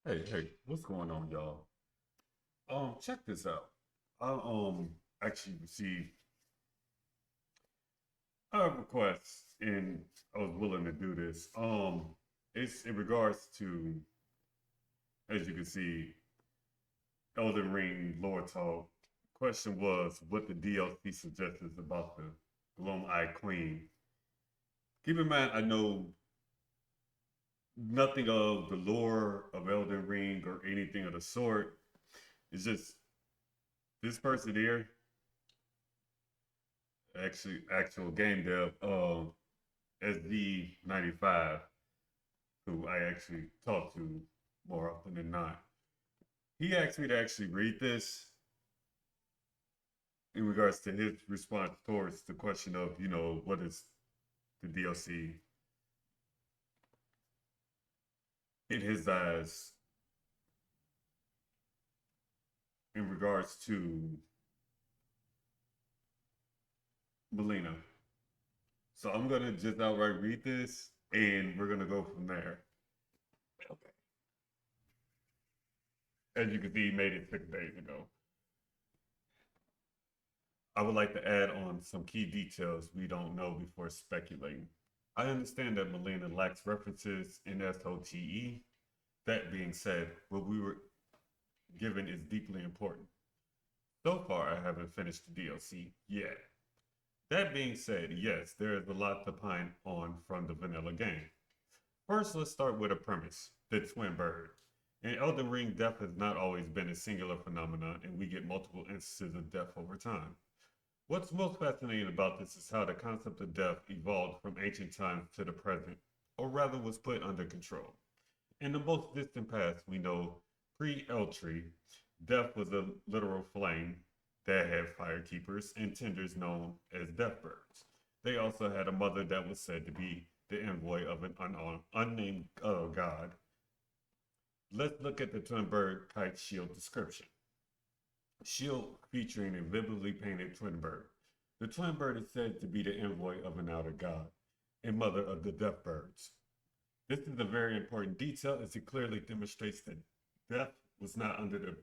Hey, what's going on, y'all? Check this out. I actually received a request and I was willing to do this. It's in regards to, as you can see, Elden Ring lore talk. Question was what the DLC suggests about the Gloam-Eyed Queen. Keep in mind, I know nothing of the lore of Elden Ring or anything of the sort. It's just this person here actually actual game dev, SD95, who I actually talk to more often than not. He asked me to actually read this in regards to his response towards the question of, what is the DLC in his eyes in regards to Melina. So I'm gonna just outright read this and we're gonna go from there. Okay. As you can see, he made it 6 days ago. I would like to add on some key details we don't know before speculating. I understand that Melina lacks references in SOTE. That being said, what we were given is deeply important. So far, I haven't finished the DLC yet. That being said, yes, there is a lot to pine on from the vanilla game. First, let's start with a premise the twin bird. In Elden Ring, death has not always been a singular phenomenon, and we get multiple instances of death over time. What's most fascinating about this is how the concept of death evolved from ancient times to the present, or rather was put under control. In the most distant past, we know pre Erdtree, death was a literal flame that had firekeepers and tenders known as death birds. They also had a mother that was said to be the envoy of an unnamed god. Let's look at the twin bird kite shield description. Shield featuring a vividly painted twin bird. The twin bird is said to be the envoy of an outer god and mother of the death birds. This is a very important detail as it clearly demonstrates that death was not under the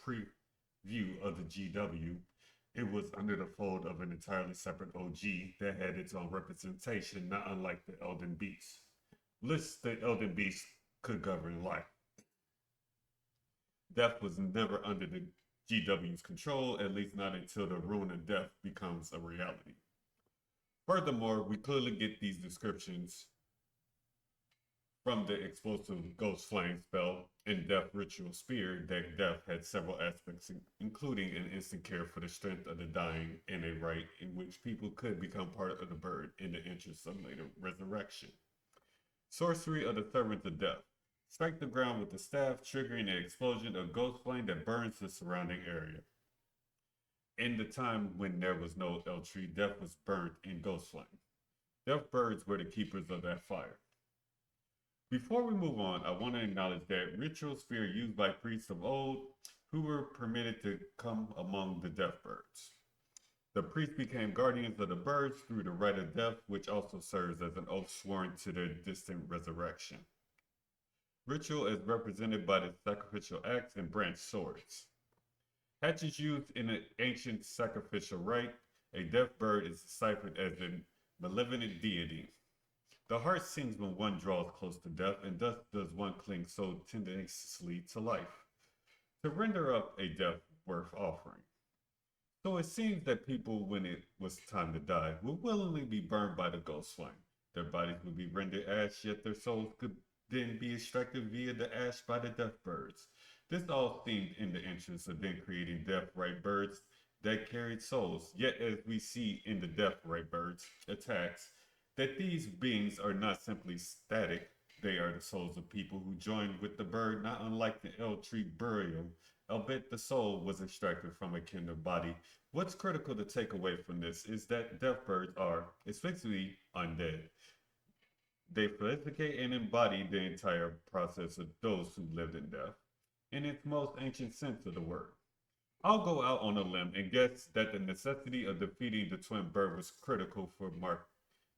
preview of the GW. It was under the fold of an entirely separate OG that had its own representation, not unlike the Elden Beast. Lists the Elden Beast could govern life. Death was never under the GW's control, at least not until the rune of death becomes a reality. Furthermore, we clearly get these descriptions from the explosive ghost flame spell and death ritual spear that death had several aspects, including an instant care for the strength of the dying and a rite in which people could become part of the bird in the interest of later resurrection. Sorcery of the Servants of Death. Strike the ground with the staff, triggering an explosion of ghost flame that burns the surrounding area. In the time when there was no Erdtree, death was burnt in ghost flame. Death birds were the keepers of that fire. Before we move on, I want to acknowledge that ritual spear used by priests of old who were permitted to come among the death birds. The priests became guardians of the birds through the rite of death, which also serves as an oath sworn to their distant resurrection. Ritual is represented by the sacrificial axe and branch swords. Hatches used in an ancient sacrificial rite, a death bird is deciphered as a malevolent deity. The heart sings when one draws close to death, and thus does one cling so tenaciously to life, to render up a death worth offering. So it seems that people, when it was time to die, would willingly be burned by the ghost flame. Their bodies would be rendered ash, yet their souls could then be extracted via the ash by the death birds. This all seemed in the interest of then creating death right birds that carried souls. Yet, as we see in the death right birds attacks, that these beings are not simply static, they are the souls of people who joined with the bird, not unlike the Erdtree burial, albeit the soul was extracted from a kindred body. What's critical to take away from this is that death birds are essentially undead. They physificate and embody the entire process of those who lived in death, in its most ancient sense of the word. I'll go out on a limb and guess that the necessity of defeating the twin bird was critical for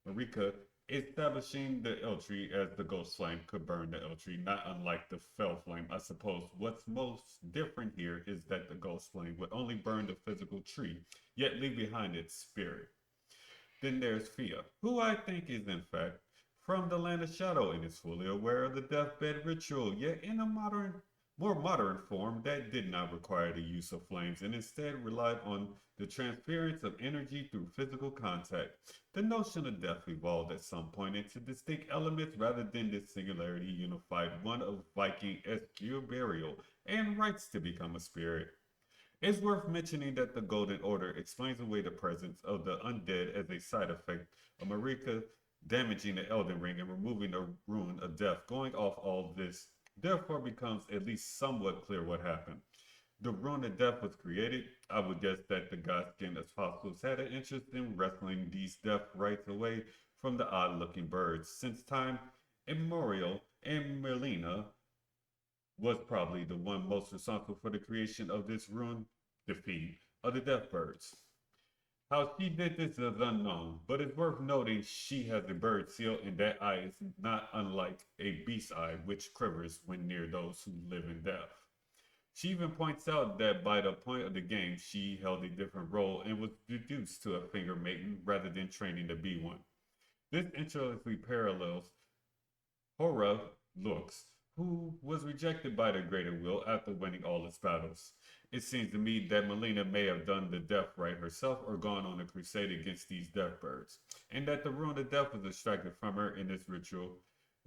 marika establishing the Erdtree as the ghost flame could burn the Erdtree, not unlike the fell flame. I suppose what's most different here is that the ghost flame would only burn the physical tree, yet leave behind its spirit. Then there's Fia, who I think is in fact from the land of shadow and is fully aware of the deathbed ritual, yet in a more modern form that did not require the use of flames and instead relied on the transference of energy through physical contact. The notion of death evolved at some point into distinct elements rather than this singularity unified one of Viking eschewed burial and rights to become a spirit. It's worth mentioning that the Golden Order explains away the presence of the undead as a side effect of Marika damaging the Elden Ring and removing the rune of death. Going off all this, therefore becomes at least somewhat clear what happened. The rune of death was created. I would guess that the god-skinned apostles had an interest in wrestling these death rights away from the odd-looking birds. Since time immemorial, and Melina was probably the one most responsible for the creation of this rune, the feed of the death birds. How she did this is unknown, but it's worth noting she has a bird seal, and that eye is not unlike a beast eye, which quivers when near those who live in death. She even points out that by the point of the game, she held a different role and was reduced to a finger maiden rather than training to be one. This interestingly parallels Hora Lux, who was rejected by the Greater Will after winning all its battles. It seems to me that Melina may have done the death right herself or gone on a crusade against these death birds, and that the rune of death was extracted from her in this ritual.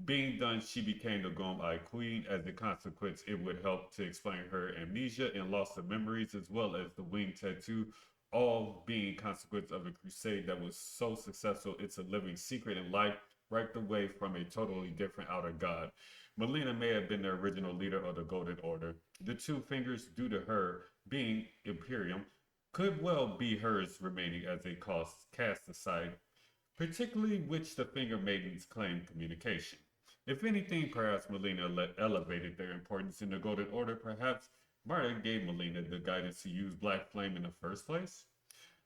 Being done, she became the Gloam-Eyed Queen. As a consequence, it would help to explain her amnesia and loss of memories, as well as the wing tattoo, all being consequence of a crusade that was so successful it's a living secret in life, right away from a totally different outer god. Melina may have been the original leader of the Golden Order. The two fingers, due to her being Imperium, could well be hers remaining as a cost cast aside, particularly which the Finger Maidens claim communication. If anything, perhaps Melina elevated their importance in the Golden Order. Perhaps Marta gave Melina the guidance to use Black Flame in the first place.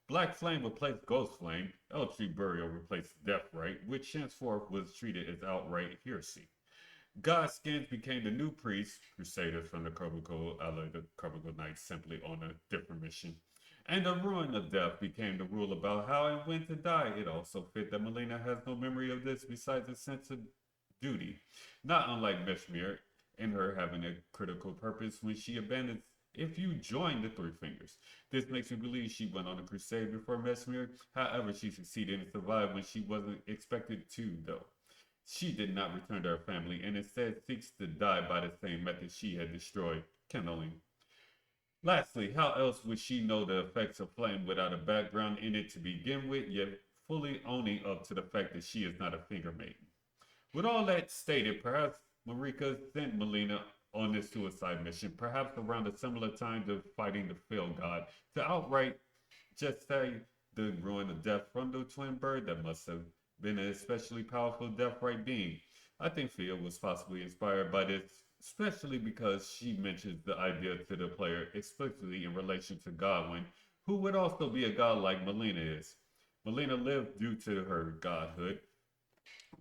Black Flame replaced Ghost Flame. Erdtree Burial replaced Death Right, which henceforth was treated as outright heresy. Godskins became the new priests, crusaders from the Crucible, allied the Crucible Knights simply on a different mission. And the ruin of death became the rule about how and when to die. It also fit that Melina has no memory of this besides a sense of duty, not unlike Meshmir and her having a critical purpose when she abandons if you join the Three Fingers. This makes me believe she went on a crusade before Messmere. However, she succeeded and survived when she wasn't expected to, though. She did not return to her family and instead seeks to die by the same method she had destroyed, kindling. Lastly, how else would she know the effects of flame without a background in it to begin with, yet fully owning up to the fact that she is not a finger maiden? With all that stated, perhaps Marika sent Melina on this suicide mission, perhaps around a similar time to fighting the Field God, to outright just say the ruin of death from the twin bird that must have been an especially powerful death right being. I think Fia was possibly inspired by this, especially because she mentions the idea to the player explicitly in relation to Godwin, who would also be a god like Melina is. Melina lived due to her godhood.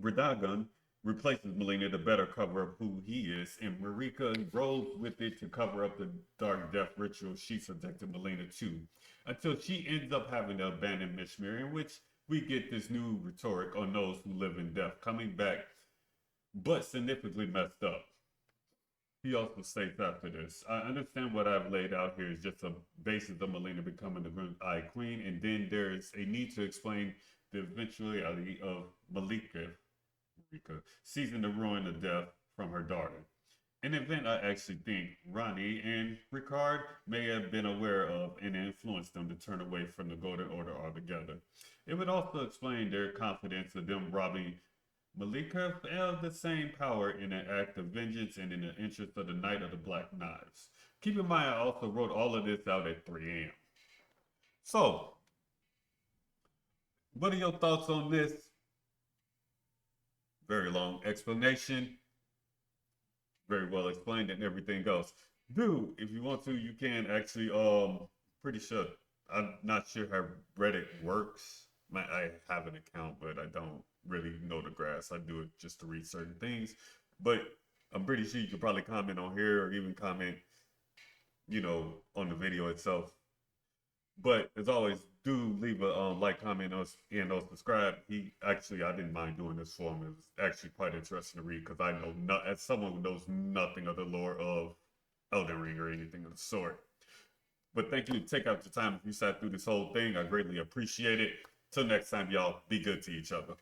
Radagon replaces Melina to better cover up who he is, and Marika rolls with it to cover up the dark death ritual she subjected Melina to, until she ends up having to abandon Mishmir, in which we get this new rhetoric on those who live in death, coming back, but significantly messed up. He also states after this, I understand what I've laid out here is just a basis of Melina becoming the Eye Queen, and then there's a need to explain the eventuality of Marika seizing the ruin of death from her daughter. An event I actually think Ronnie and Ricard may have been aware of and influenced them to turn away from the Golden Order altogether. It would also explain their confidence of them robbing Malika of the same power in an act of vengeance and in the interest of the Knight of the Black Knives. Keep in mind, I also wrote all of this out at 3 a.m. So, what are your thoughts on this? Very long explanation. Very well explained and everything else. Dude, if you want to, you can actually, pretty sure, I'm not sure how Reddit works. I have an account, but I don't really know the grass. I do it just to read certain things. But I'm pretty sure you could probably comment on here or even comment, on the video itself. But as always, do leave a like, comment, and subscribe. I didn't mind doing this for him. It was actually quite interesting to read because I know not as someone who knows nothing of the lore of Elden Ring or anything of the sort. But thank you. Take out the time if you sat through this whole thing. I greatly appreciate it. Till next time, y'all. Be good to each other.